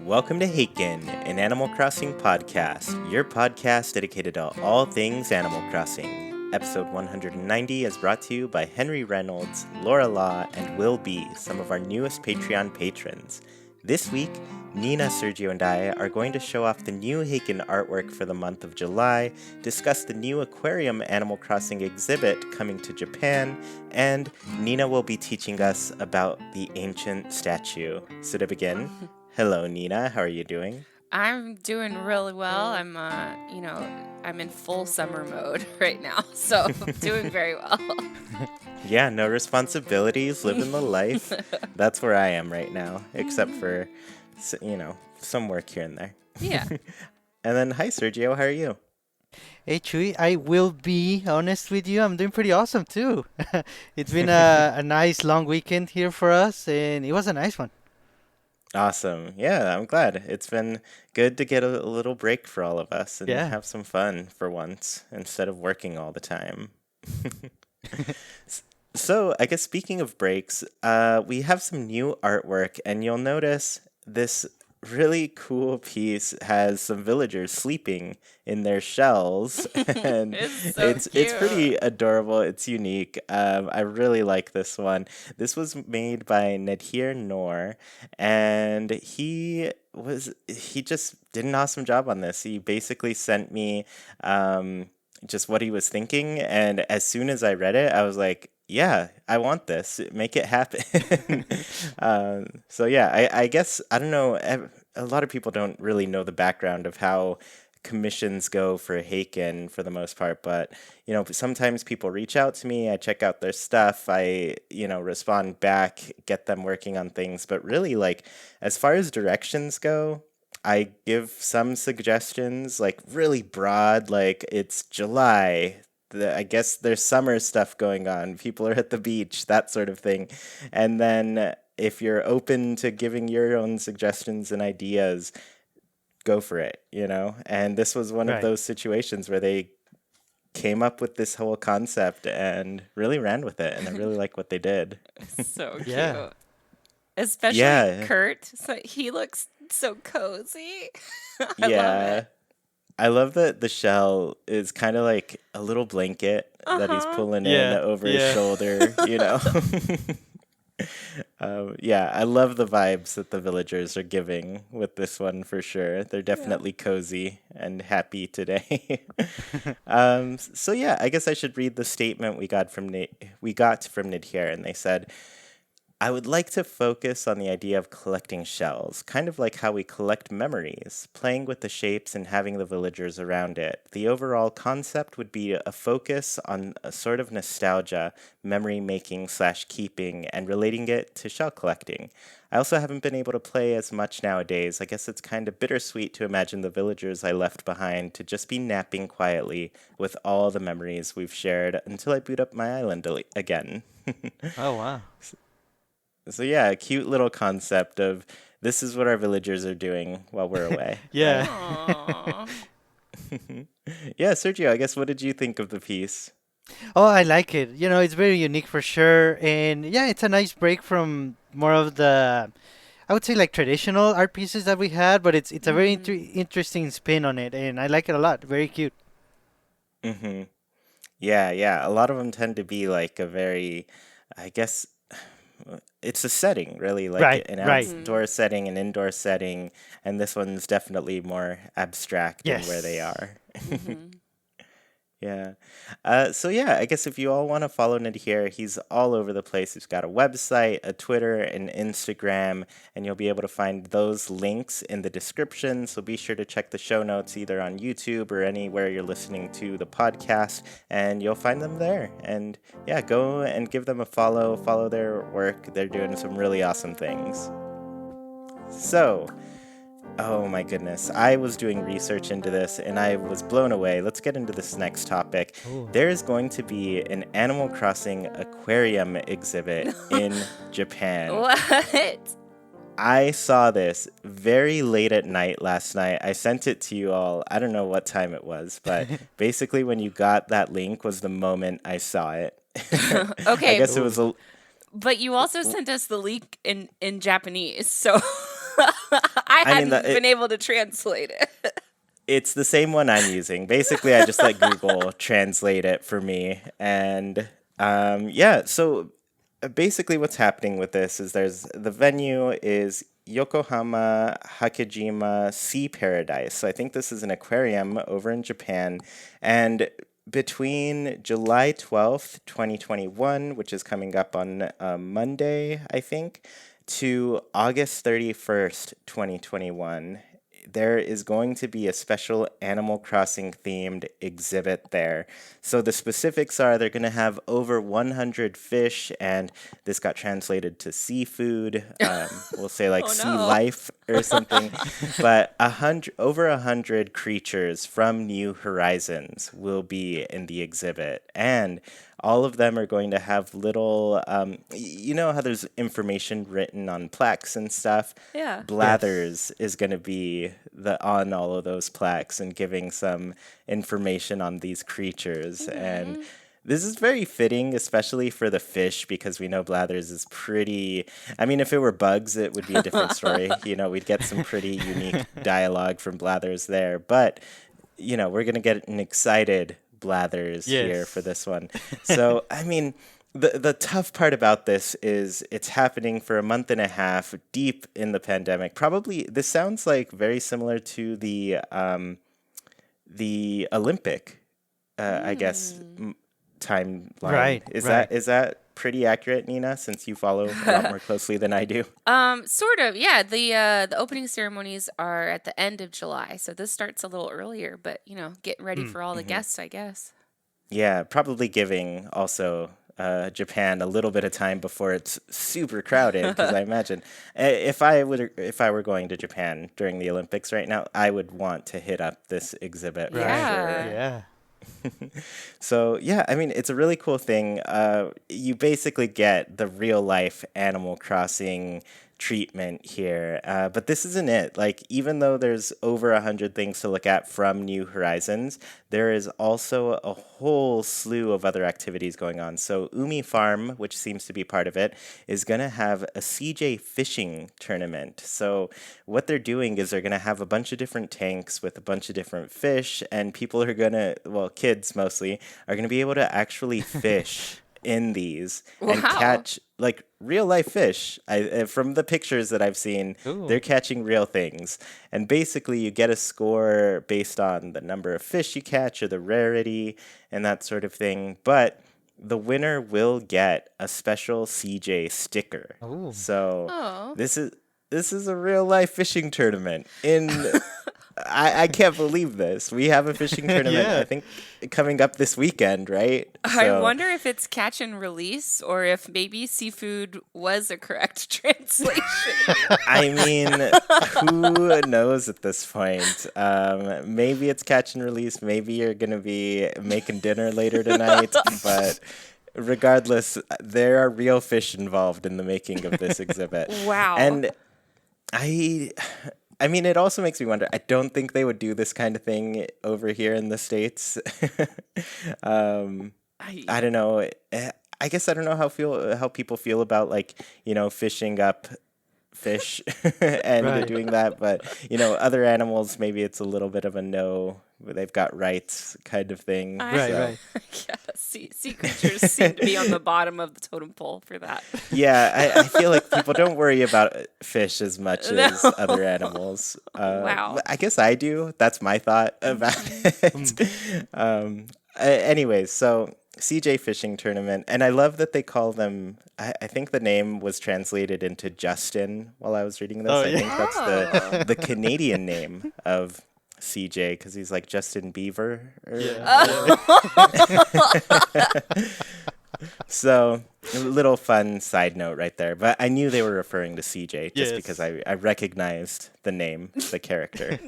Welcome to Haken, an Animal Crossing podcast, your podcast dedicated to all things Animal Crossing. Episode 190 is brought to you by Henry Reynolds, Laura Law, and Will B., some of our newest Patreon patrons. This week, Nina, Sergio, and I are going to show off the new Haken artwork for the month of July, discuss the new Aquarium Animal Crossing exhibit coming to Japan, and Nina will be teaching us about the ancient statue. So to begin, hello Nina, how are you doing? I'm doing really well. I'm in full summer mode right now, so I'm doing very well. Yeah, no responsibilities, living the life. That's where I am right now, except for, some work here and there. Yeah. And then, hi Sergio, how are you? Hey Chuy, I will be honest with you. I'm doing pretty awesome too. It's been a nice long weekend here for us, and it was a nice one. Awesome. Yeah, I'm glad. It's been good to get a little break for all of us and Yeah. have some fun for once instead of working all the time. So, I guess speaking of breaks, we have some new artwork, and you'll notice this really cool piece has some villagers sleeping in their shells, and It's so it's pretty adorable. It's unique. I really like this one. This was made by Nadhir Noor, and he just did an awesome job on this. He basically sent me just what he was thinking, and as soon as I read it, I was like, yeah, I want this. Make it happen. So yeah, I guess, I don't know, a lot of people don't really know the background of how commissions go for Haken for the most part, but sometimes people reach out to me, I check out their stuff, I respond back, get them working on things, but really, like, as far as directions go, I give some suggestions, like really broad, like it's July. I guess there's summer stuff going on. People are at the beach, that sort of thing. And then if you're open to giving your own suggestions and ideas, go for it, And this was one of Right. those situations where they came up with this whole concept and really ran with it. And I really like what they did. so cute. Yeah. Especially Yeah. Kurt. So he looks so cozy. I Yeah. love it. I love that the shell is kind of like a little blanket that he's Uh-huh. pulling in Yeah, over his yeah. shoulder, Yeah, I love the vibes that the villagers are giving with this one for sure. They're definitely cozy and happy today. So yeah, I guess I should read the statement we got from Nadhir, and they said, I would like to focus on the idea of collecting shells, kind of like how we collect memories, playing with the shapes and having the villagers around it. The overall concept would be a focus on a sort of nostalgia, memory making / keeping, and relating it to shell collecting. I also haven't been able to play as much nowadays. I guess it's kind of bittersweet to imagine the villagers I left behind to just be napping quietly with all the memories we've shared until I boot up my island again. Oh wow. So yeah, a cute little concept of this is what our villagers are doing while we're away. Yeah. Aw. Yeah, Sergio, I guess what did you think of the piece? Oh, I like it. It's very unique for sure, and yeah, it's a nice break from more of the, I would say, like traditional art pieces that we had, but it's a very interesting spin on it, and I like it a lot. Very cute. Mm-hmm. Yeah. A lot of them tend to be like a very, I guess, it's a setting, really, like Right. an Right. outdoor setting, an indoor setting, and this one's definitely more abstract in where they Yes. are. Mhm. Yeah. So yeah, I guess if you all want to follow Nadhir, he's all over the place. He's got a website, a Twitter, an Instagram, and you'll be able to find those links in the description. So be sure to check the show notes either on YouTube or anywhere you're listening to the podcast, and you'll find them there. And yeah, go and give them a follow their work. They're doing some really awesome things. So, oh my goodness. I was doing research into this and I was blown away. Let's get into this next topic. Ooh. There is going to be an Animal Crossing aquarium exhibit in Japan. What? I saw this very late at night last night. I sent it to you all. I don't know what time it was, but basically when you got that link was the moment I saw it. I Okay, guess it was a but you also sent us the link in Japanese, so I I mean, hadn't been able to translate it. it's the same one I'm using. Basically, I just let Google translate it for me. And yeah, so basically what's happening with this is there's the venue is Yokohama Hakejima Sea Paradise. So I think this is an aquarium over in Japan. And between July 12th, 2021, which is coming up on Monday, I think, to August 31st, 2021, there is going to be a special Animal Crossing themed exhibit there. So the specifics are they're going to have over 100 fish, and this got translated to seafood. We'll say like Oh sea no. life or something. But over 100 creatures from New Horizons will be in the exhibit, and all of them are going to have little, you know how there's information written on plaques and stuff? Yeah. Blathers is going to be on all of those plaques and giving some information on these creatures. And this is very fitting, especially for the fish, because we know Blathers is pretty. I mean, if it were bugs, it would be a different story. You know, we'd get some pretty unique dialogue from Blathers there. But, you know, we're going to get an excited Blathers here for this one. So, I mean, the tough part about this is it's happening for a month and a half deep in the pandemic. Probably this sounds like very similar to the Olympic, I guess, timeline. Right, Is right. that pretty accurate, Nina? Since you follow a lot more closely than I do. Sort of. Yeah. The opening ceremonies are at the end of July, so this starts a little earlier. But getting ready for all the guests, I guess. Yeah, probably giving also Japan a little bit of time before it's super crowded. Because I imagine if I were going to Japan during the Olympics right now, I would want to hit up this exhibit for Yeah. sure. Yeah. So yeah, I mean it's a really cool thing. You basically get the real life Animal Crossing treatment here, but this isn't it. Like even though there's over 100 things to look at from New Horizons, there is also a whole slew of other activities going on. So Umi Farm, which seems to be part of it, is going to have a CJ fishing tournament. So what they're doing is they're going to have a bunch of different tanks with a bunch of different fish, and people are going to, well, kids mostly, are going to be able to actually fish in these and Wow. catch like real life fish. From the pictures that I've seen, Ooh. they're catching real things. And basically you get a score based on the number of fish you catch or the rarity and that sort of thing. But the winner will get a special CJ sticker. Ooh. So Oh. this is a real life fishing tournament in I can't believe this. We have a fishing tournament, Yeah. I think, coming up this weekend, right? I So- wonder if it's catch and release or if maybe seafood was a correct translation. I mean, who knows at this point? Maybe it's catch and release. Maybe you're going to be making dinner later tonight. But regardless, there are real fish involved in the making of this exhibit. Wow. And I mean, it also makes me wonder. I don't think they would do this kind of thing over here in the States. I don't know. I guess I don't know how people feel about like fishing up fish and Right. doing that, but other animals maybe it's a little bit of a no. They've got rights kind of thing. Right, so. right. Yeah, sea creatures seem to be on the bottom of the totem pole for that. Yeah, I feel like people don't worry about fish as much No. as other animals. Wow. I guess I do. That's my thought about it. Anyways, so CJ fishing tournament, and I love that they call them. I think the name was translated into Justin while I was reading this. Oh, I yeah. think that's the Canadian name of CJ because he's like Justin Bieber. So, a little fun side note right there. But I knew they were referring to CJ just Yes. because I recognized the name, the character.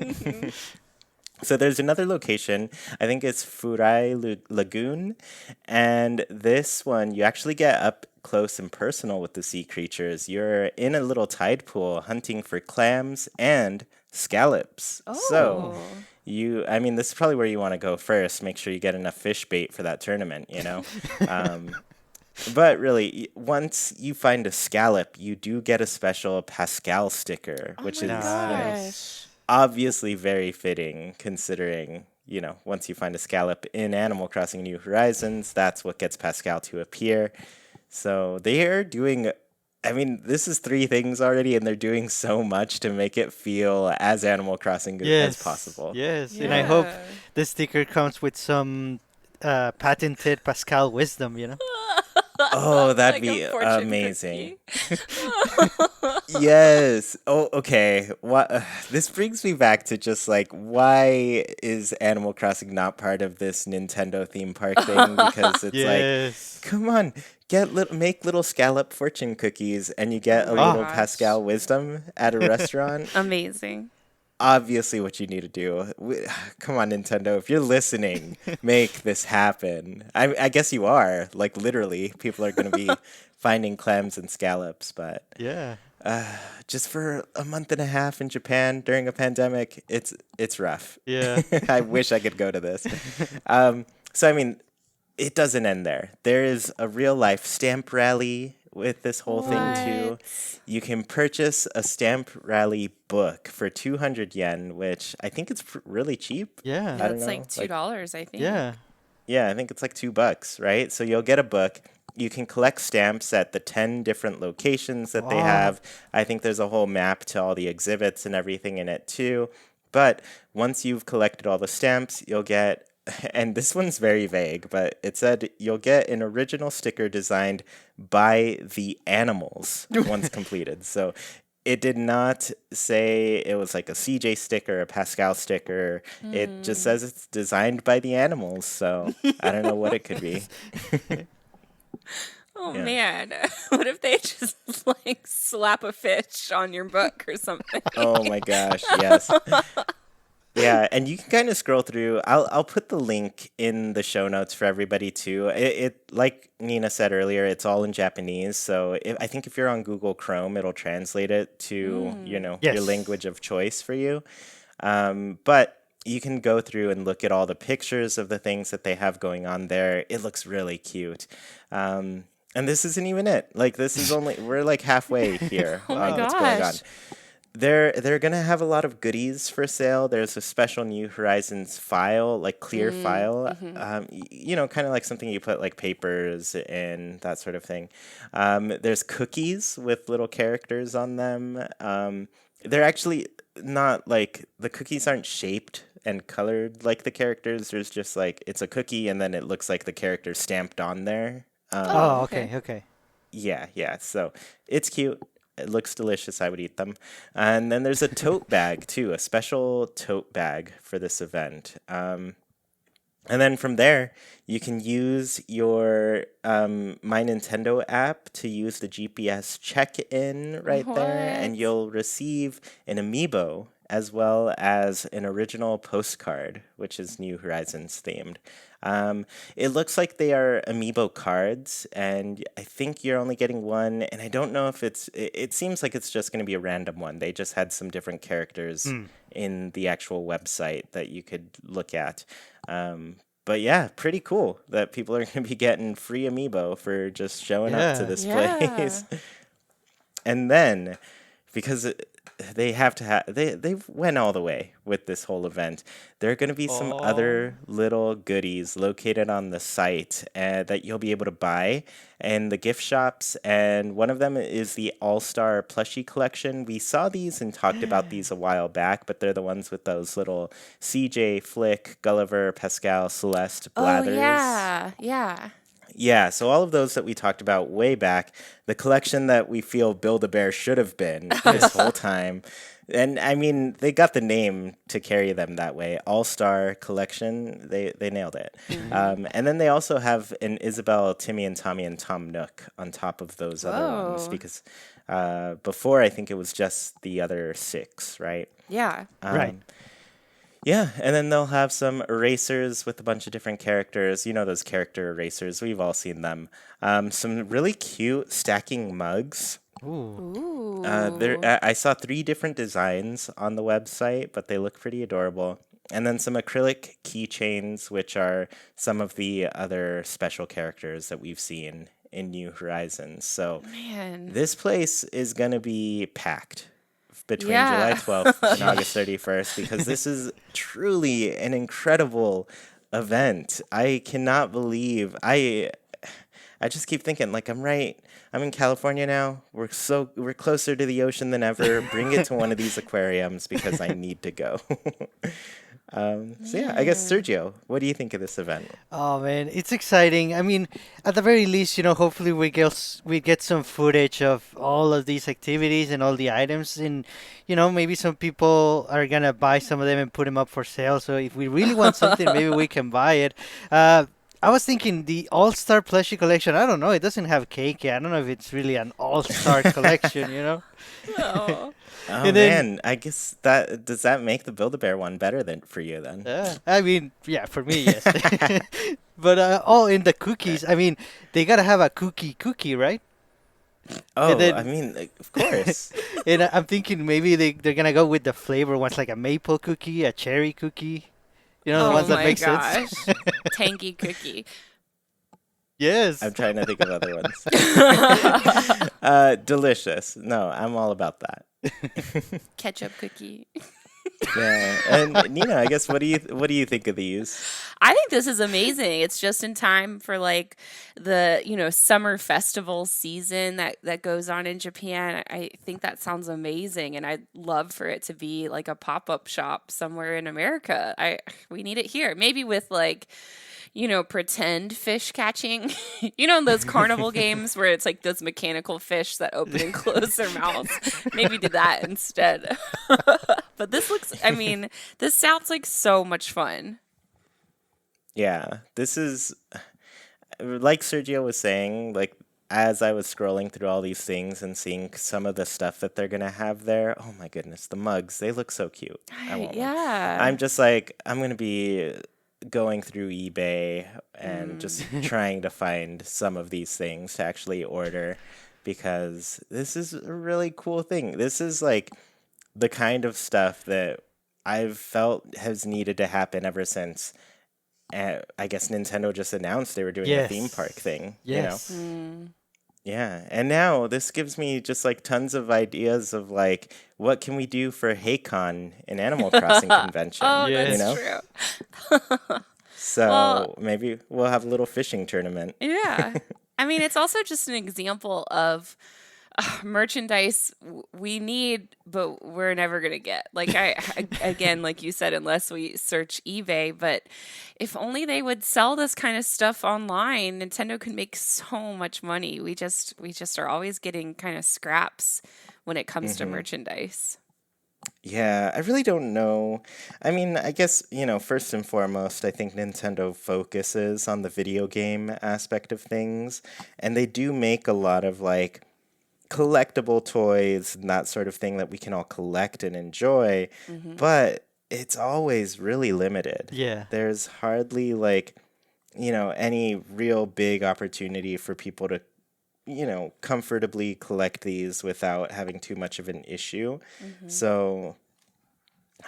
So there's another location. I think it's Furai Lagoon. And this one, you actually get up close and personal with the sea creatures. You're in a little tide pool hunting for clams and scallops. So I mean, this is probably where you want to go first. Make sure you get enough fish bait for that tournament, But really, once you find a scallop, you do get a special Pascal sticker, Oh which my is, gosh. obviously very fitting considering, once you find a scallop in Animal Crossing New Horizons, that's what gets Pascal to appear. So they are doing, I mean, this is three things already, and they're doing so much to make it feel as Animal Crossing as Yes, possible. yes, and I hope Yeah. the sticker comes with some patented Pascal wisdom. You know. Oh, that'd Like a be fortune amazing. cookie. Yes. Oh, okay. What? This brings me back to just like, why is Animal Crossing not part of this Nintendo theme park thing? Because it's like, Yes. come on, make little scallop fortune cookies, and you Oh get a my Oh. little gosh. Pascal wisdom at a restaurant. Amazing. Obviously, what you need to do. Come on, Nintendo, if you're listening, make this happen. I guess you are. Like literally, people are going to be finding clams and scallops, but Yeah. just for a month and a half in Japan during a pandemic, it's rough. Yeah. I wish I could go to this. So I mean, it doesn't end there. There is a real life stamp rally with this whole thing Ooh. too. What? You can purchase a stamp rally book for 200 yen, which I think it's really cheap. Yeah. I Yeah, don't it's know, like like $2, I think. Yeah. yeah, I think it's like $2, right? So you'll get a book. You can collect stamps at the 10 different locations that they Wow. have. I think there's a whole map to all the exhibits and everything in it too. But once you've collected all the stamps, you'll get, and this one's very vague, but it said you'll get an original sticker designed by the animals once completed. So it did not say it was like a CJ sticker, a Pascal sticker. It just Mm. says it's designed by the animals. So I don't know what it could be. Oh Yeah. man. What if they just like slap a fish on your book or something? Oh my gosh, yes. Yeah, and you can kind of scroll through. I'll put the link in the show notes for everybody too. It like Nina said earlier, it's all in Japanese. So I think if you're on Google Chrome, it'll translate it to your Yes. language of choice for you. But you can go through and look at all the pictures of the things that they have going on there. It looks really cute. And this isn't even it. Like this is only we're like halfway here Oh my on what's going on. gosh. They're gonna have a lot of goodies for sale. There's a special New Horizons file, like clear file. Kind of like something you put like papers and that sort of thing. There's cookies with little characters on them. They're actually not like the cookies aren't shaped and colored like the characters. There's just like it's a cookie and then it looks like the character stamped on there. Oh, Oh, okay. okay. Okay. Yeah, yeah. So it's cute. It looks delicious. I would eat them. And then there's a tote bag too, a special tote bag for this event. And then from there, you can use your My Nintendo app to use the GPS check-in right there, and What? you'll receive an amiibo as well as an original postcard, which is New Horizons themed. It looks like they are amiibo cards, and I think you're only getting one. And I don't know if it seems like it's just going to be a random one. They just had some different characters in the actual website that you could look at. But yeah, pretty cool that people are going to be getting free amiibo for just showing up to Yeah. this Yeah. place. And then, because they have to have they've went all the way with this whole event. There are going to be some Oh. other little goodies located on the site that you'll be able to buy in the gift shops, and one of them is the All-Star plushie collection. We saw these and talked about these a while back, but they're the ones with those little CJ, Flick, Gulliver, Pascal, Celeste, Oh Blathers. yeah. Yeah. Yeah, so all of those that we talked about way back, the collection that we feel Build-A-Bear should have been this whole time. And I mean, they got the name to carry them that way. All-Star Collection, they nailed it. And then they also have an Isabel, Timmy, and Tommy and Tom Nook on top of those other ones Whoa. because before I think it was just the other six, right? Yeah. Right. Yeah, and then they'll have some erasers with a bunch of different characters. You know those character erasers. We've all seen them. Some really cute stacking mugs. Ooh. Ooh. I saw 3 different designs on the website, but they look pretty adorable. And then some acrylic keychains, which are some of the other special characters that we've seen in New Horizons. So Man. this place is going to be packed between July Yeah. 12th and August 31st because this is truly an incredible event. I cannot believe I just keep thinking like I'm in California now. We're closer to the ocean than ever. Bring it to one of these aquariums because I need to go. So yeah, I guess Man. Sergio, what do you think of this event? Oh man, it's exciting. I mean, at the very least, hopefully we get some footage of all of these activities and all the items, and maybe some people are gonna buy some of them and put them up for sale. So if we really want something, maybe we can buy it. Uh, I was thinking the All Star plushie collection. I don't know. It doesn't have cake yet. I don't know if it's really an All Star collection. Oh. Oh And then man, I guess that does that make the Build-A-Bear one better than for you then? I mean, yeah, for me, yes. But in the cookies, I mean, they gotta have a cookie, right? Oh, And I then, mean, of course. and I'm thinking maybe they're gonna go with the flavor ones, like a maple cookie, a cherry cookie. The Oh ones that my make gosh. sense. Tangy cookie. Yes. I'm trying to think of other ones. Delicious. No, I'm all about that. Ketchup cookie. Yeah, and Nina, I guess what do you think of these? I think this is amazing. It's just in time for like the, summer festival season that goes on in Japan. I think that sounds amazing, and I'd love for it to be like a pop-up shop somewhere in America. We need it here. Maybe with like, pretend fish catching. In those carnival games where it's like those mechanical fish that open and close their mouths. Maybe do that instead. But this sounds like so much fun. Yeah, this is like Sergio was saying, like as I was scrolling through all these things and seeing some of the stuff that they're gonna have there, oh my goodness, the mugs, they look so cute. I want one. Yeah. I'm just like, I'm gonna be going through eBay and just trying to find some of these things to actually order because this is a really cool thing. This is like the kind of stuff that I've felt has needed to happen ever since I guess Nintendo just announced they were doing a theme park Yes. thing, Yes. Yeah, and now this gives me just like tons of ideas of like what can we do for Haken, an Animal Crossing convention, Oh, Yes. that's true. So Well, maybe we'll have a little fishing tournament. yeah. I mean, it's also just an example of merchandise we need, but we're never going to get. Like, again, like you said, unless we search eBay, but if only they would sell this kind of stuff online, Nintendo could make so much money. We just are always getting kind of scraps when it comes to merchandise. Yeah, I really don't know. I mean, I guess, first and foremost, I think Nintendo focuses on the video game aspect of things, and they do make a lot of like collectible toys and that sort of thing that we can all collect and enjoy, but it's always really limited. Yeah. There's hardly like, any real big opportunity for people to, comfortably collect these without having too much of an issue. So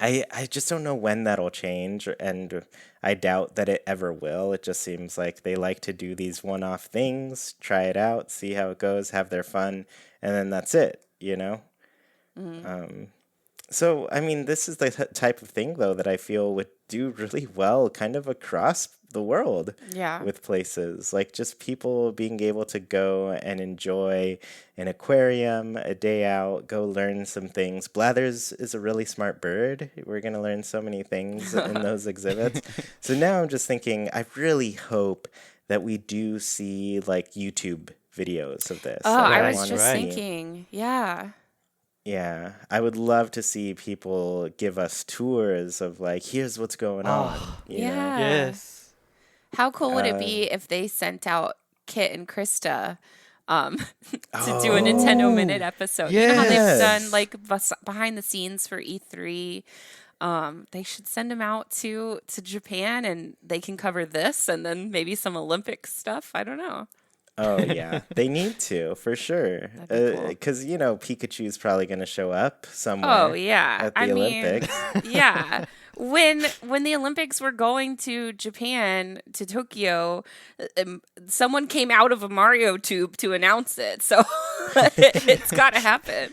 I just don't know when that'll change, and I doubt that it ever will. It just seems like they like to do these one-off things, try it out, see how it goes, have their fun, and then that's it. So, I mean, this is the type of thing, though, that I feel would do really well kind of across the world Yeah. with places. Like, just people being able to go and enjoy an aquarium, a day out, go learn some things. Blathers is a really smart bird. We're going to learn so many things in those exhibits. So now I'm just thinking, I really hope that we do see, like, YouTube videos of this. Oh, Like, I Right, was wanna just right. thinking. Yeah. Yeah, I would love to see people give us tours of like, here's what's going on. You know? Yeah. Yes. How cool would it Uh, be if they sent out Kit and Krista um, to do a Nintendo Minute Oh, episode? You know how they've done yes. like behind the scenes for E3? They should send them out to Japan, and they can cover this and then maybe some Olympic stuff. I don't know. Oh yeah, they need to for sure. That'd be cool. Because Pikachu's probably going to show up Oh somewhere yeah. at I the mean, Olympics. yeah. when the Olympics were going to Japan, to Tokyo, someone came out of a Mario tube to announce it. So it's got to happen.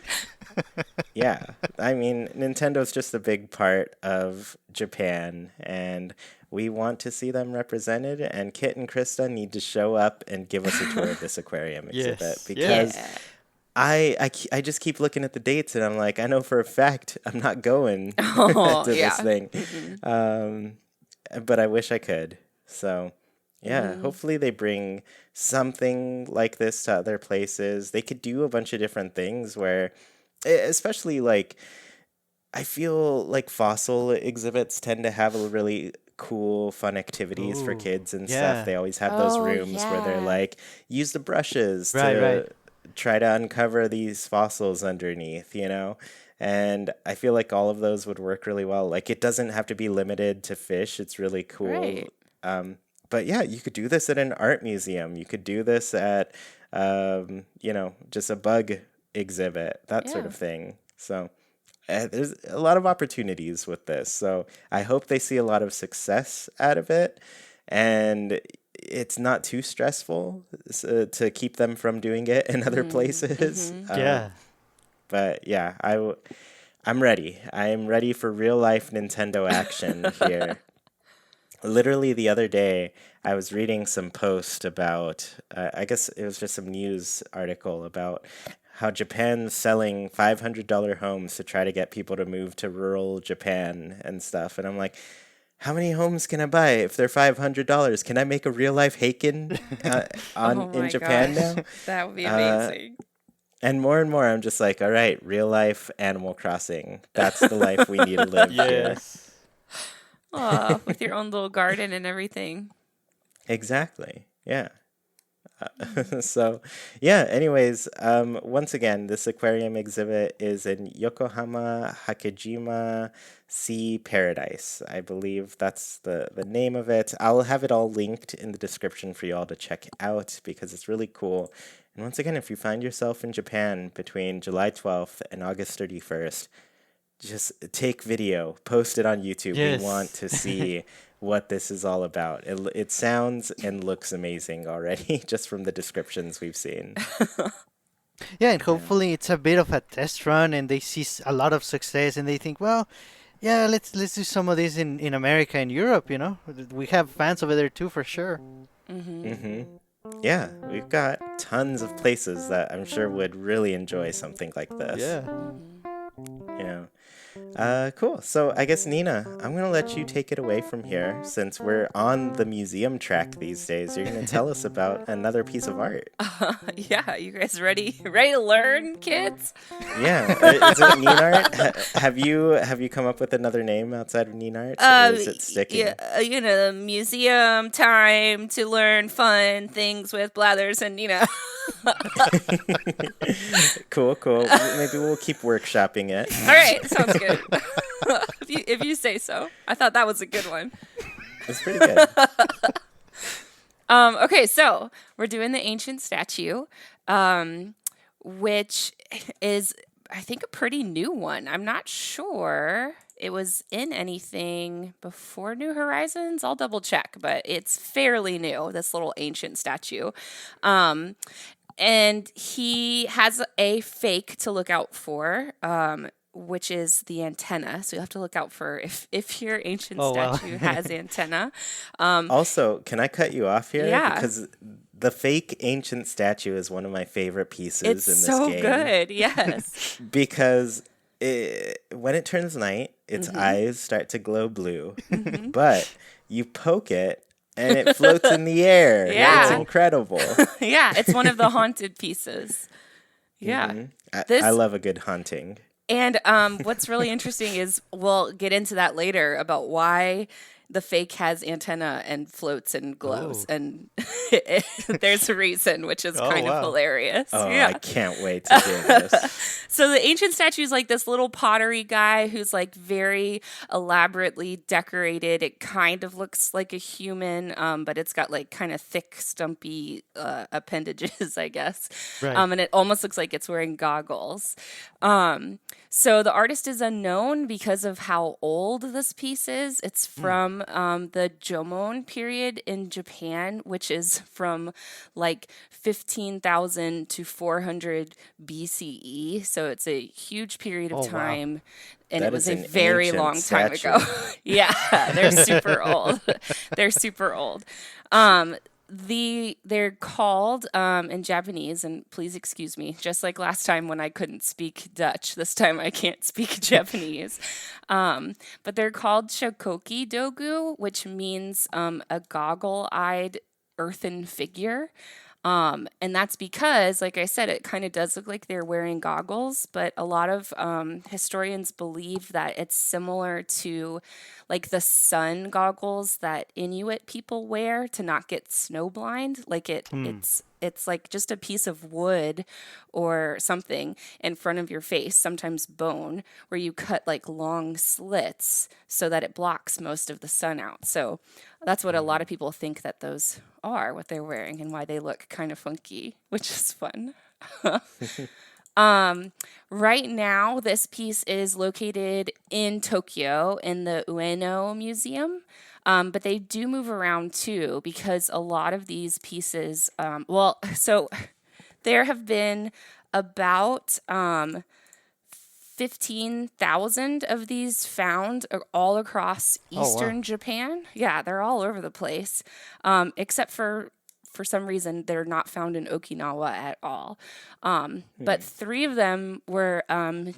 Yeah, I mean, Nintendo's just a big part of Japan, and we want to see them represented. And Kit and Krista need to show up and give us a tour of this aquarium exhibit Yes, because Yeah. I just keep looking at the dates, and I'm like, I know for a fact I'm not going Oh, to yeah. this thing, but I wish I could. So. Yeah, hopefully they bring something like this to other places. They could do a bunch of different things where, especially like, I feel like fossil exhibits tend to have a really cool, fun activities for Ooh, kids and stuff. yeah. They always have those Oh, rooms where they're yeah. like, use the brushes Right, right. to try to uncover these fossils underneath, you know? And I feel like all of those would work really well. Like, it doesn't have to be limited to fish, it's really cool. Right. But yeah, you could do this at an art museum. You could do this at, just a bug exhibit, that sort Yeah. of thing. So there's a lot of opportunities with this. So I hope they see a lot of success out of it, and it's not too stressful to keep them from doing it in other places. Yeah. But yeah, I'm ready. I'm ready for real life Nintendo action here. Literally the other day, I was reading some post about, I guess it was just some news article about how Japan's selling $500 homes to try to get people to move to rural Japan and stuff. And I'm like, how many homes can I buy if they're $500? Can I make a real life Haken Oh in my Japan gosh. now? That would be Uh, amazing. and more, I'm just like, all right, real life Animal Crossing. That's the life we need to live here. Yes. Oh, with your own little garden and everything. Exactly. Yeah. So, yeah, anyways, once again, this aquarium exhibit is in Yokohama Hakejima Sea Paradise. I believe that's the name of it. I'll have it all linked in the description for you all to check out because it's really cool. And once again, if you find yourself in Japan between July 12th and August 31st, just take video, post it on YouTube. We want Yes. to see what this is all about. It sounds and looks amazing already, just from the descriptions we've seen. Yeah, and hopefully it's a bit of a test run, and they see a lot of success, and they think, well, yeah, let's do some of this in America and Europe. You know, we have fans over there too, for sure. hmm Yeah, we've got tons of places that I'm sure would really enjoy something like this. Yeah. Yeah. Cool. So I guess Nina, I'm gonna let you take it away from here since we're on the museum track these days. You're gonna tell us about another piece of art. Yeah, you guys ready? Ready to learn, kids? Yeah. Is it Ninart? Have you come up with another name outside of Ninart, or is it sticking? Yeah, museum time to learn fun things with Blathers and Cool. Maybe we'll keep workshopping it. All right, sounds good. if you say so. I thought that was a good one. It's pretty good. Okay, so we're doing the ancient statue, which is, I think, a pretty new one. I'm not sure it was in anything before New Horizons. I'll double check, but it's fairly new, this little ancient statue. And he has a fake to look out for, which is the antenna. So you have to look out for if your ancient statue has antenna. Also, can I cut you off here? Yeah. Because the fake ancient statue is one of my favorite pieces It's in this so game. good, yes. Because when it turns night, its eyes start to glow blue. But you poke it and it floats in the air. Yeah. It's incredible. Yeah, it's one of the haunted pieces. Yeah. I love a good haunting. And what's really interesting is we'll get into that later about why the fake has antenna and floats and glows, Ooh. and there's a reason, which is Oh kind of wow. hilarious. Oh, I Yeah. can't wait to hear this. So the ancient statue is like this little pottery guy who's like very elaborately decorated. It kind of looks like a human, but it's got like kind of thick, stumpy appendages, I guess. Right. And it almost looks like it's wearing goggles. So the artist is unknown because of how old this piece is. It's from the Jomon period in Japan, which is from like 15,000 to 400 BCE. So it's a huge period of Oh wow. time. And That it was is a an very ancient long time statue. ago. Yeah, they're super old. They're super old. They're called in Japanese, and please excuse me, just like last time when I couldn't speak Dutch, this time I can't speak Japanese. But they're called shokoki dogu, which means a goggle-eyed earthen figure. And that's because, like I said, it kind of does look like they're wearing goggles, but a lot of historians believe that it's similar to like the sun goggles that Inuit people wear to not get snowblind. Like it's like just a piece of wood or something in front of your face, sometimes bone, where you cut like long slits so that it blocks most of the sun out. So that's what a lot of people think that those are, what they're wearing, and why they look kind of funky, which is fun. Right now, this piece is located in Tokyo in the Ueno Museum. But they do move around too, because a lot of these pieces, so there have been about 15,000 of these found all across Oh wow. eastern Japan. Yeah, they're all over the place, except for some reason they're not found in Okinawa at all. But 3 of them were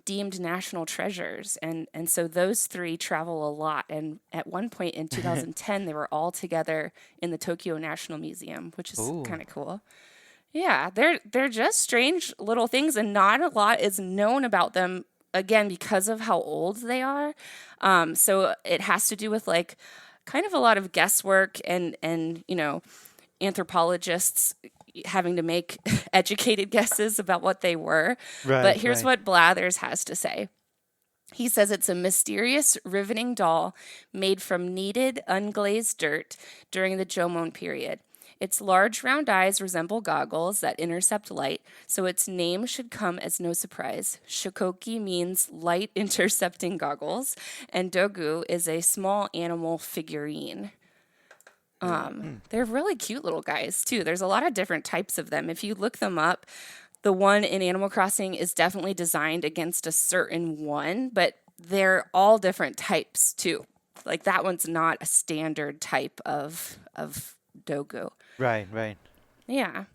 deemed national treasures, and so those 3 travel a lot. And at one point in 2010, they were all together in the Tokyo National Museum, which is Ooh. kind of cool. Yeah, they're just strange little things, and not a lot is known about them. Again, because of how old they are, so it has to do with like kind of a lot of guesswork and anthropologists having to make educated guesses about what they were. Right. But here's Right. what Blathers has to say. He says it's a mysterious, riveting doll made from kneaded, unglazed dirt during the Jomon period. Its large round eyes resemble goggles that intercept light, so its name should come as no surprise. Shokoki means light intercepting goggles, and dogu is a small animal figurine. They're really cute little guys, too. There's a lot of different types of them. If you look them up, the one in Animal Crossing is definitely designed against a certain one, but they're all different types, too. Like that one's not a standard type of dogu. Right. Right. Yeah.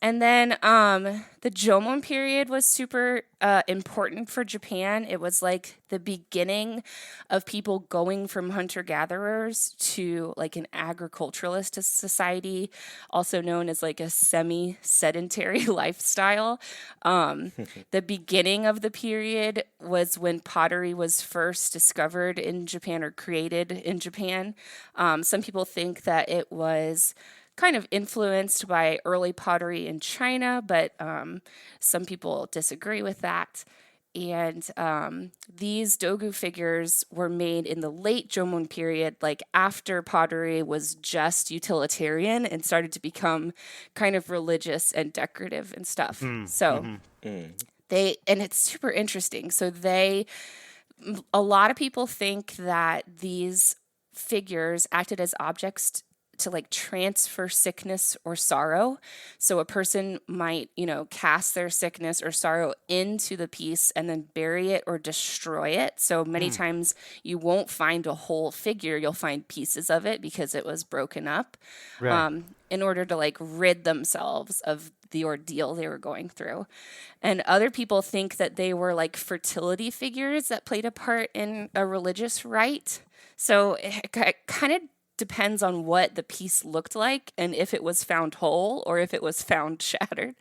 And then the Jomon period was super important for Japan. It was like the beginning of people going from hunter-gatherers to like an agriculturalist society, also known as like a semi-sedentary lifestyle. The beginning of the period was when pottery was first discovered in Japan or created in Japan. Some people think that it was kind of influenced by early pottery in China, but some people disagree with that. And these dogu figures were made in the late Jomon period, like after pottery was just utilitarian and started to become kind of religious and decorative and stuff. So and it's super interesting. So a lot of people think that these figures acted as objects to like transfer sickness or sorrow. So a person might, cast their sickness or sorrow into the piece and then bury it or destroy it. So many times you won't find a whole figure, you'll find pieces of it because it was broken up, Right. in order to like rid themselves of the ordeal they were going through. And other people think that they were like fertility figures that played a part in a religious rite. So it kind of depends on what the piece looked like and if it was found whole or if it was found shattered.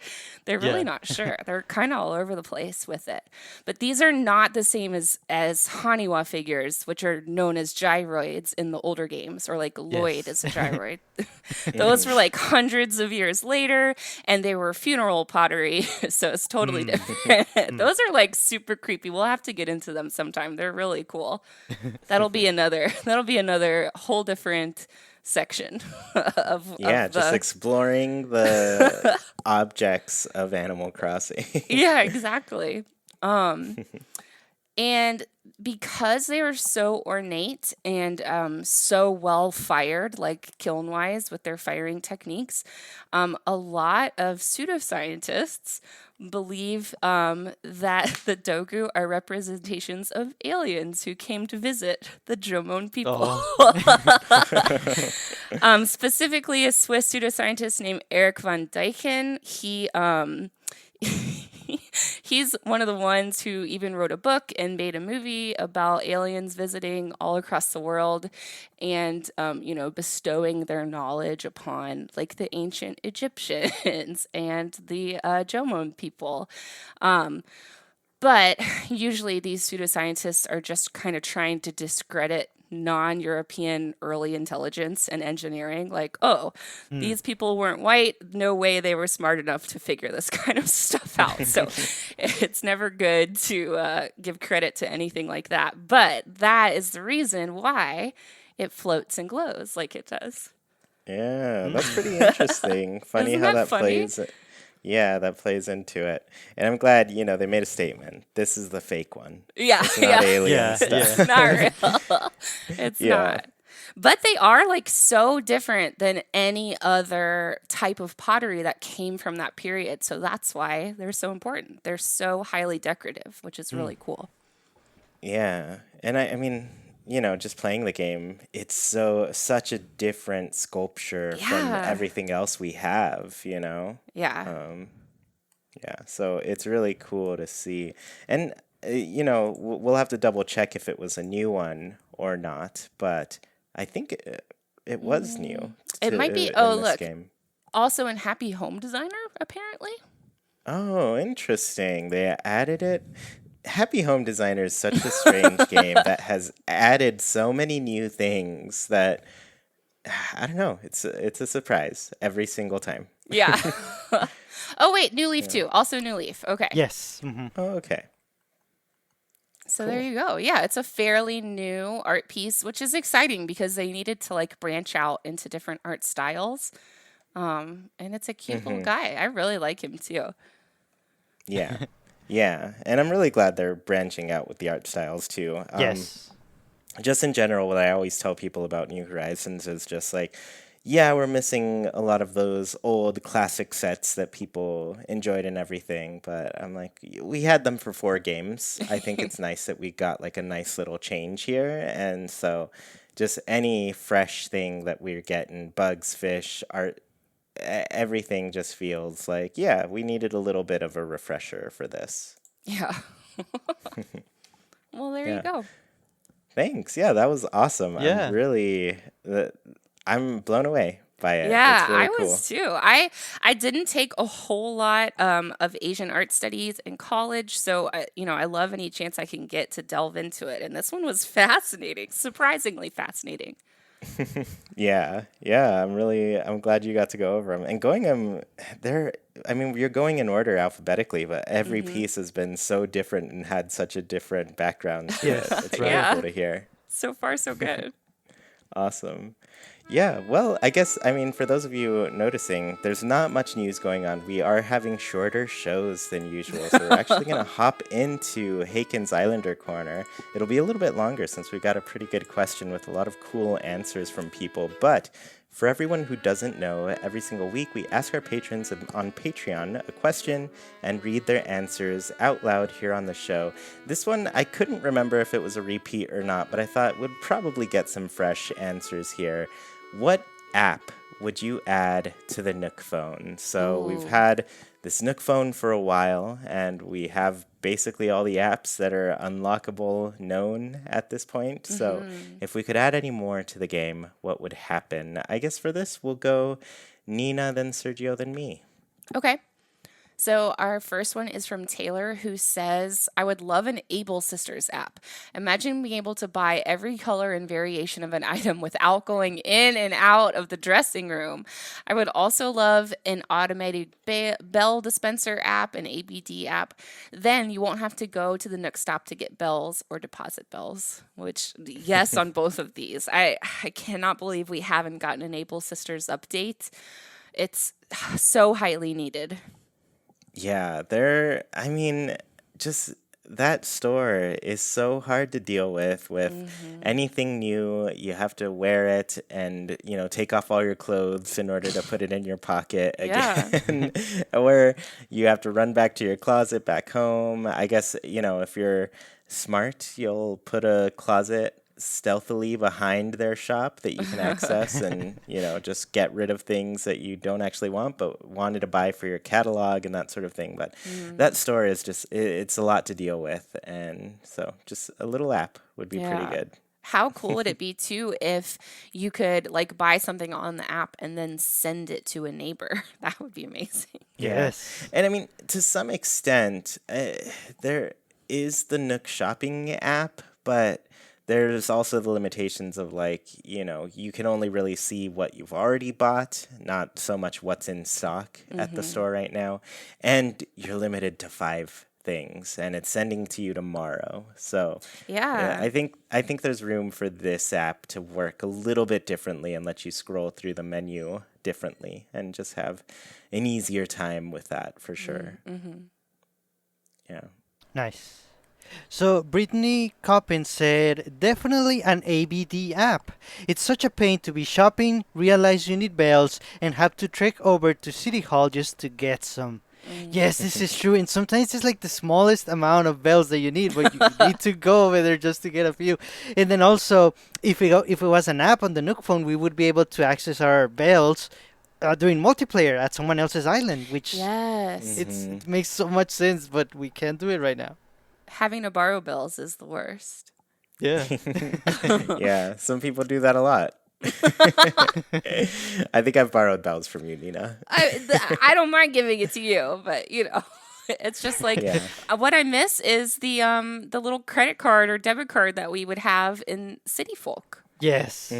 They're really Yeah. not sure. They're kind of all over the place with it. But these are not the same as Haniwa figures, which are known as gyroids in the older games, or like Lloyd Yes. is a gyroid. Those were like hundreds of years later, and they were funeral pottery, so it's totally different. Those are like super creepy. We'll have to get into them sometime. They're really cool. That'll be another whole different section Yeah, of just the exploring the objects of Animal Crossing. yeah, exactly. And because they were so ornate and so well fired, like kiln wise with their firing techniques, a lot of pseudoscientists believe that the Dogu are representations of aliens who came to visit the Jomon people. Specifically, a Swiss pseudoscientist named Eric van Dijken. He's one of the ones who even wrote a book and made a movie about aliens visiting all across the world and, bestowing their knowledge upon like the ancient Egyptians and the Jomon people. But usually these pseudoscientists are just kind of trying to discredit non-European early intelligence and engineering. Like, oh, these people weren't white. No way they were smart enough to figure this kind of stuff out. So it's never good to give credit to anything like that. But that is the reason why it floats and glows like it does. Yeah, that's pretty interesting. Funny Isn't how that that funny? plays. Yeah, that plays into it. And I'm glad, they made a statement. This is the fake one. Yeah, It's not yeah. alien Yeah, stuff. yeah. It's not real. It's Yeah. not. But they are like so different than any other type of pottery that came from that period. So that's why they're so important. They're so highly decorative, which is really cool. Yeah. And I mean, just playing the game, it's such a different sculpture from Yeah. everything else we have, Yeah. Yeah, so it's really cool to see. And, we'll have to double check if it was a new one or not, but I think it was new It might be. in Oh, this look. game. Also in Happy Home Designer, apparently. Oh, interesting. They added it. Happy Home Designer is such a strange game that has added so many new things that I don't know. It's a surprise every single time. Yeah. Oh, wait. New Leaf, too. Also New Leaf. Okay. Yes. Oh, okay. So there you go. Yeah, it's a fairly new art piece, which is exciting because they needed to like branch out into different art styles. And it's a cute little guy. I really like him too. Yeah. Yeah. And I'm really glad they're branching out with the art styles too. Yes. Just in general, what I always tell people about New Horizons is just like, yeah, we're missing a lot of those old classic sets that people enjoyed and everything. But I'm like, we had them for 4 games. I think it's nice that we got like a nice little change here. And so just any fresh thing that we're getting, bugs, fish, art, everything just feels like, yeah, we needed a little bit of a refresher for this. Yeah. Well, there you Yeah. go. Thanks. Yeah, that was awesome. Yeah. I'm blown away by it. Yeah, It's really I cool. was too. I didn't take a whole lot of Asian art studies in college, so I love any chance I can get to delve into it. And this one was fascinating, surprisingly fascinating. Yeah, I'm glad you got to go over them. And going you're going in order alphabetically, but every piece has been so different and had such a different background to Yes. it. It's really Yeah. cool to hear. So far, so good. Awesome. Yeah, well, I guess, for those of you noticing, there's not much news going on. We are having shorter shows than usual, so we're actually going to hop into Haken's Islander Corner. It'll be a little bit longer since we got a pretty good question with a lot of cool answers from people, but for everyone who doesn't know, every single week we ask our patrons on Patreon a question and read their answers out loud here on the show. This one, I couldn't remember if it was a repeat or not, but I thought would probably get some fresh answers here. What app would you add to the Nook phone? So we've had this Nook phone for a while, and we have basically all the apps that are unlockable known at this point. So if we could add any more to the game, what would happen? I guess for this, we'll go Nina, then Sergio, then me. Okay. So our first one is from Taylor, who says, I would love an Able Sisters app. Imagine being able to buy every color and variation of an item without going in and out of the dressing room. I would also love an automated bell dispenser app, an ABD app. Then you won't have to go to the Nook stop to get bells or deposit bells, which, yes, on both of these. I cannot believe we haven't gotten an Able Sisters update. It's so highly needed. Yeah, just that store is so hard to deal with anything new. You have to wear it and, take off all your clothes in order to put it in your pocket again. Or you have to run back to your closet back home. I guess, if you're smart, you'll put a closet stealthily behind their shop that you can access and just get rid of things that you don't actually want but wanted to buy for your catalog and that sort of thing. But that store is just it's a lot to deal with, and so just a little app would be pretty good. How cool would it be too if you could buy something on the app and then send it to a neighbor? That would be amazing. Yes. And I mean, to some extent, there is the Nook shopping app, but there's also the limitations of you can only really see what you've already bought, not so much what's in stock at the store right now. And you're limited to 5 things, and it's sending to you tomorrow. So yeah, I think there's room for this app to work a little bit differently and let you scroll through the menu differently and just have an easier time with that for sure. Yeah. Nice. So Brittany Coppin said, definitely an ABD app. It's such a pain to be shopping, realize you need bells, and have to trek over to City Hall just to get some. Yes, this is true. And sometimes it's the smallest amount of bells that you need, but you need to go over there just to get a few. And then also, if it was an app on the Nook phone, we would be able to access our bells doing multiplayer at someone else's island, which it makes so much sense, but we can't do it right now. Having to borrow bells is the worst. Yeah. Yeah, some people do that a lot. I think I've borrowed bells from you, Nina. I don't mind giving it to you, but it's just what I miss is the little credit card or debit card that we would have in City Folk. Yes.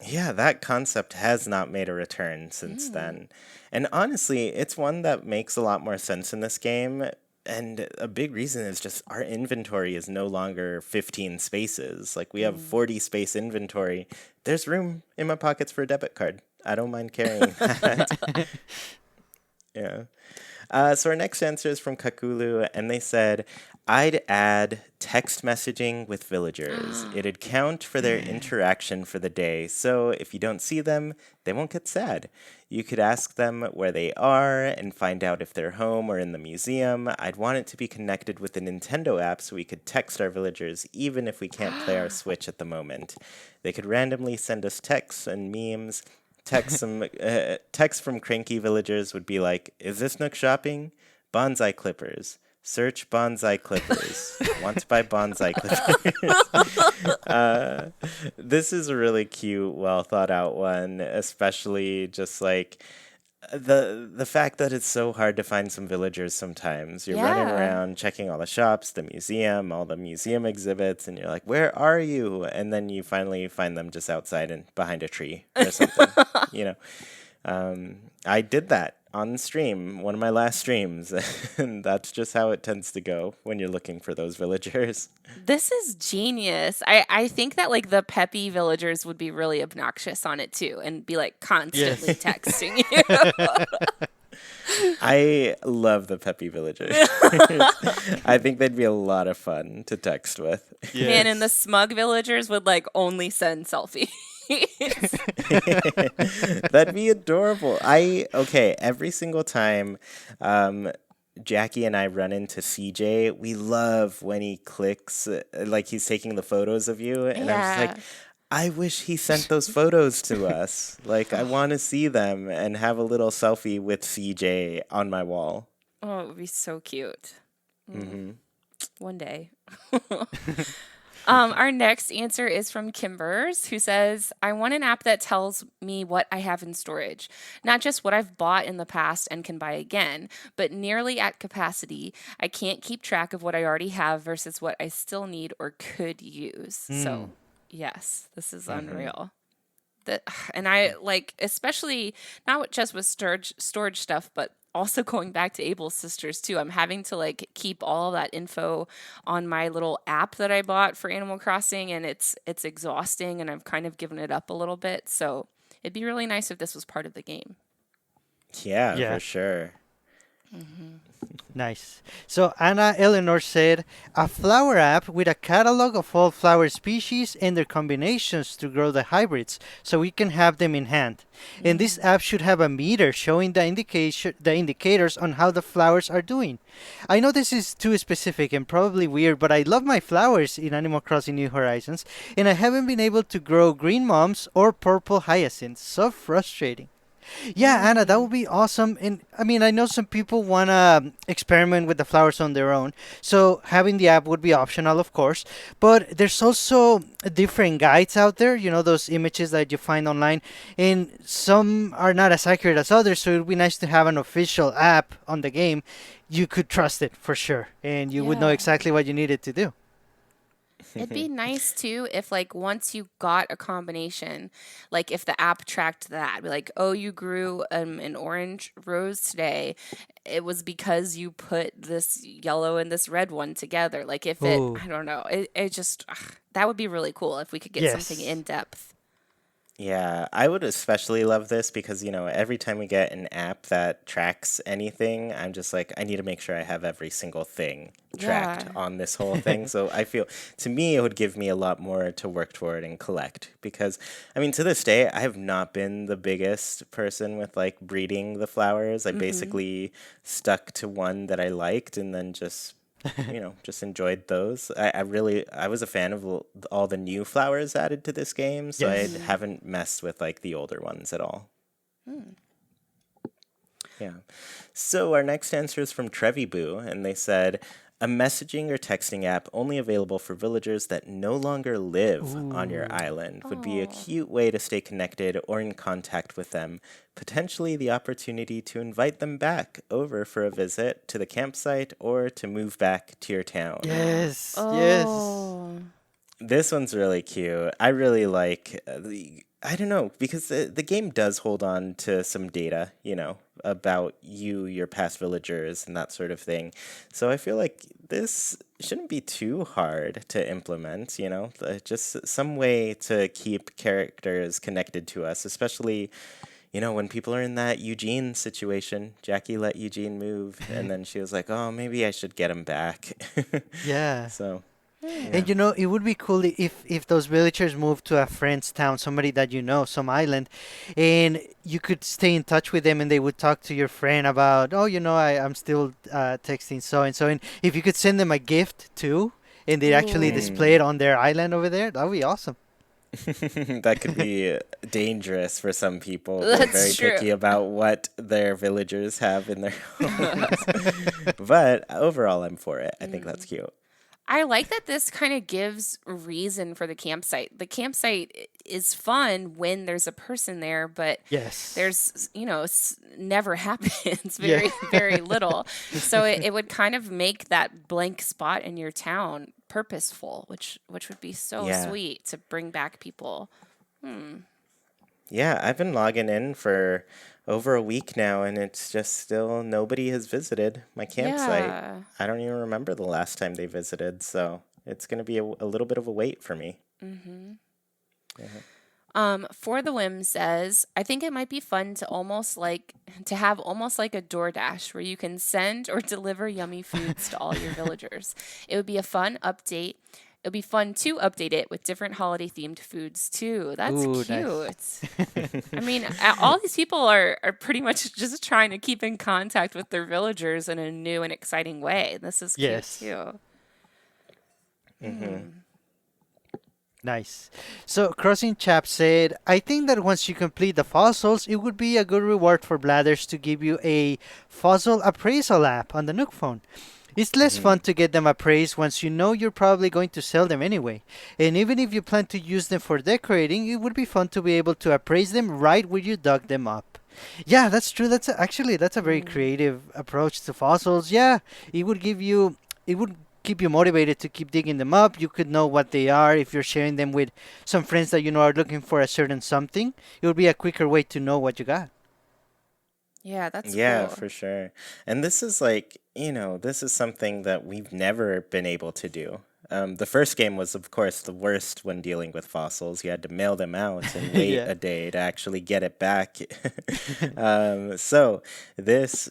Yeah, that concept has not made a return since then. And honestly, it's one that makes a lot more sense in this game. And a big reason is just our inventory is no longer 15 spaces. We have 40 space inventory. There's room in my pockets for a debit card. I don't mind carrying that. Yeah. So our next answer is from Kakulu, and they said, I'd add text messaging with villagers. It'd count for their interaction for the day, so if you don't see them, they won't get sad. You could ask them where they are and find out if they're home or in the museum. I'd want it to be connected with the Nintendo app so we could text our villagers even if we can't play our Switch at the moment. They could randomly send us texts and memes. Text from cranky villagers would be like, is this Nook shopping? Bonsai clippers. Search bonsai clippers. Want to buy bonsai clippers. This is a really cute, well thought out one, especially just the fact that it's so hard to find some villagers sometimes. You're running around checking all the shops, the museum, all the museum exhibits, and you're like, where are you? And then you finally find them just outside and behind a tree or something. I did that on stream, one of my last streams, and that's just how it tends to go when you're looking for those villagers. This is genius. I think that the peppy villagers would be really obnoxious on it too and be constantly texting you. I love the peppy villagers. I think they'd be a lot of fun to text with. Yes. Man, and the smug villagers would only send selfies. That'd be adorable. Every single time Jackie and I run into CJ, we love when he clicks, he's taking the photos of you, and I'm just I wish he sent those photos to us. Like, I want to see them and have a little selfie with CJ on my wall. Oh, it would be so cute. Mm-hmm. One day. Our next answer is from Kimbers, who says, I want an app that tells me what I have in storage, not just what I've bought in the past and can buy again, but nearly at capacity. I can't keep track of what I already have versus what I still need or could use. So, yes, this is unreal. That, and I like, especially not just with storage stuff, but also going back to Abel's sisters too. I'm having to like keep all of that info on my little app that I bought for Animal Crossing, and it's exhausting, and I've kind of given it up a little bit. So it'd be really nice if this was part of the game. Yeah, Yeah. for sure. Nice. So Anna Eleanor said, a flower app with a catalog of all flower species and their combinations to grow the hybrids, so we can have them in hand. And this app should have a meter showing the indicators on how the flowers are doing. I know this is too specific and probably weird, but I love my flowers in Animal Crossing New Horizons, and I haven't been able to grow green mums or purple hyacinths. So frustrating. Yeah, Anna, that would be awesome. And I mean, I know some people want to experiment with the flowers on their own. So having the app would be optional, of course. But there's also different guides out there, those images that you find online. And some are not as accurate as others. So it would be nice to have an official app on the game. You could trust it for sure. And you would know Yeah. exactly what you needed to do. It'd be nice too if like once you got a combination, like if the app tracked that, be like, oh, you grew an orange rose today, it was because you put this yellow and this red one together. Like if it, Ooh. I don't know, it just that would be really cool if we could get something Yes. in depth. Yeah, I would especially love this because, every time we get an app that tracks anything, I'm just like, I need to make sure I have every single thing tracked Yeah. on this whole thing. So I feel, to me, it would give me a lot more to work toward and collect because, to this day, I have not been the biggest person with like breeding the flowers. I basically stuck to one that I liked and then just just enjoyed those. I was a fan of all the new flowers added to this game, so I Yes. haven't messed with like the older ones at all. Yeah. So our next answer is from Trevi Boo, and they said, a messaging or texting app only available for villagers that no longer live on your island would be a cute way to stay connected or in contact with them. Potentially the opportunity to invite them back over for a visit to the campsite or to move back to your town. Yes. Yes. Oh. This one's really cute. I really like I don't know, because the game does hold on to some data, about you, your past villagers, and that sort of thing. So I feel like this shouldn't be too hard to implement, just some way to keep characters connected to us, especially, when people are in that Eugene situation. Jackie let Eugene move, and then she was like, oh, maybe I should get him back. Yeah. So. Yeah. And it would be cool if those villagers moved to a friend's town, somebody that some island, and you could stay in touch with them, and they would talk to your friend about, I'm still texting so and so, and if you could send them a gift too, and they actually display it on their island over there, that would be awesome. That could be dangerous for some people. They're That's very true. picky about what their villagers have in their homes. But overall, I'm for it. I think that's cute. I like that this kind of gives reason for the campsite. The campsite is fun when there's a person there, but Yes. there's, never happens very, very little. So it would kind of make that blank spot in your town purposeful, which would be so Yeah. sweet to bring back people. Yeah, I've been logging in for over a week now, and it's just still nobody has visited my campsite. Yeah. I don't even remember the last time they visited, so it's going to be a little bit of a wait for me. For the Whim says, I think it might be fun to have almost like a DoorDash where you can send or deliver yummy foods to all your villagers. It would be a fun update. It would be fun to update it with different holiday themed foods too. That's Ooh, cute. nice. I mean, all these people are pretty much just trying to keep in contact with their villagers in a new and exciting way. This is cute Yes. too. Nice. So, Crossing Chap said, I think that once you complete the fossils, it would be a good reward for bladders to give you a fossil appraisal app on the Nook phone. It's less Hmm. fun to get them appraised once you know you're probably going to sell them anyway. And even if you plan to use them for decorating, it would be fun to be able to appraise them right where you dug them up. Yeah, that's true. That's a very Mm. creative approach to fossils. Yeah, it would give you it would keep you motivated to keep digging them up. You could know what they are if you're sharing them with some friends that you know are looking for a certain something. It would be a quicker way to know what you got. Yeah, that's Yeah, cool. for sure. And this is like, this is something that we've never been able to do. The first game was, of course, the worst when dealing with fossils. You had to mail them out and wait Yeah. a day to actually get it back. So this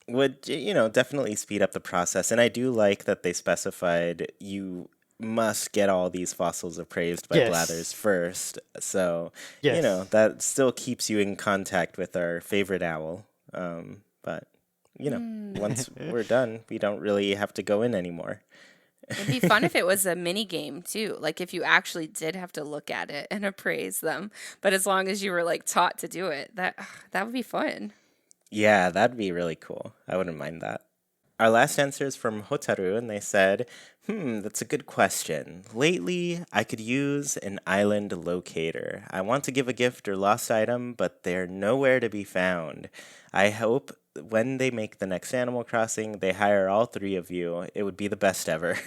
would, definitely speed up the process. And I do like that they specified you must get all these fossils appraised by Blathers Yes. first. So, Yes. that still keeps you in contact with our favorite owl. But Mm. once we're done, we don't really have to go in anymore. It'd be fun if it was a mini game too. Like if you actually did have to look at it and appraise them. But as long as you were like taught to do it, that would be fun. Yeah, that'd be really cool. I wouldn't mind that. Our last answer is from Hotaru, and they said, that's a good question. Lately, I could use an island locator. I want to give a gift or lost item, but they're nowhere to be found. I hope when they make the next Animal Crossing, they hire all three of you. It would be the best ever.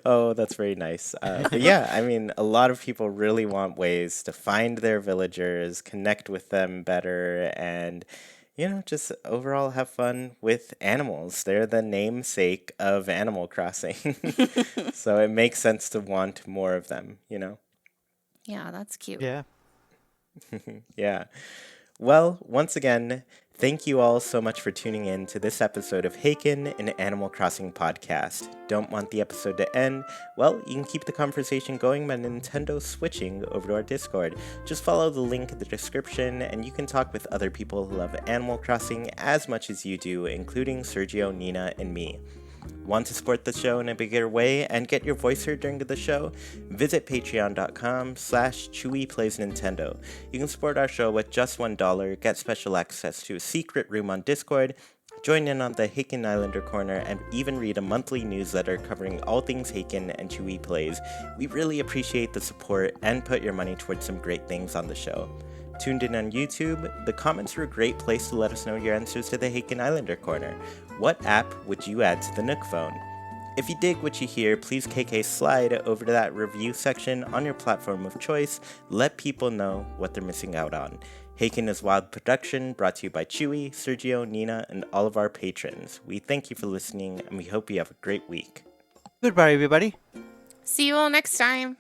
Oh, that's very nice. But yeah, I mean, a lot of people really want ways to find their villagers, connect with them better, and just overall have fun with animals. They're the namesake of Animal Crossing. So it makes sense to want more of them. Yeah, that's cute. Yeah. Yeah. Well, once again, thank you all so much for tuning in to this episode of Haken, an Animal Crossing podcast. Don't want the episode to end? Well, you can keep the conversation going by Nintendo switching over to our Discord. Just follow the link in the description, and you can talk with other people who love Animal Crossing as much as you do, including Sergio, Nina, and me. Want to support the show in a bigger way and get your voice heard during the show? Visit patreon.com/ChuyPlaysNintendo. You can support our show with just $1, get special access to a secret room on Discord, join in on the Haken Islander Corner, and even read a monthly newsletter covering all things Haken and Chuy Plays. We really appreciate the support and put your money towards some great things on the show. Tuned in on YouTube, the comments are a great place to let us know your answers to the Haken Islander Corner. What app would you add to the Nook phone? If you dig what you hear, please KK slide over to that review section on your platform of choice. Let people know what they're missing out on. Haken is Wild Production, brought to you by Chuy, Sergio, Nina, and all of our patrons. We thank you for listening, and we hope you have a great week. Goodbye, everybody. See you all next time.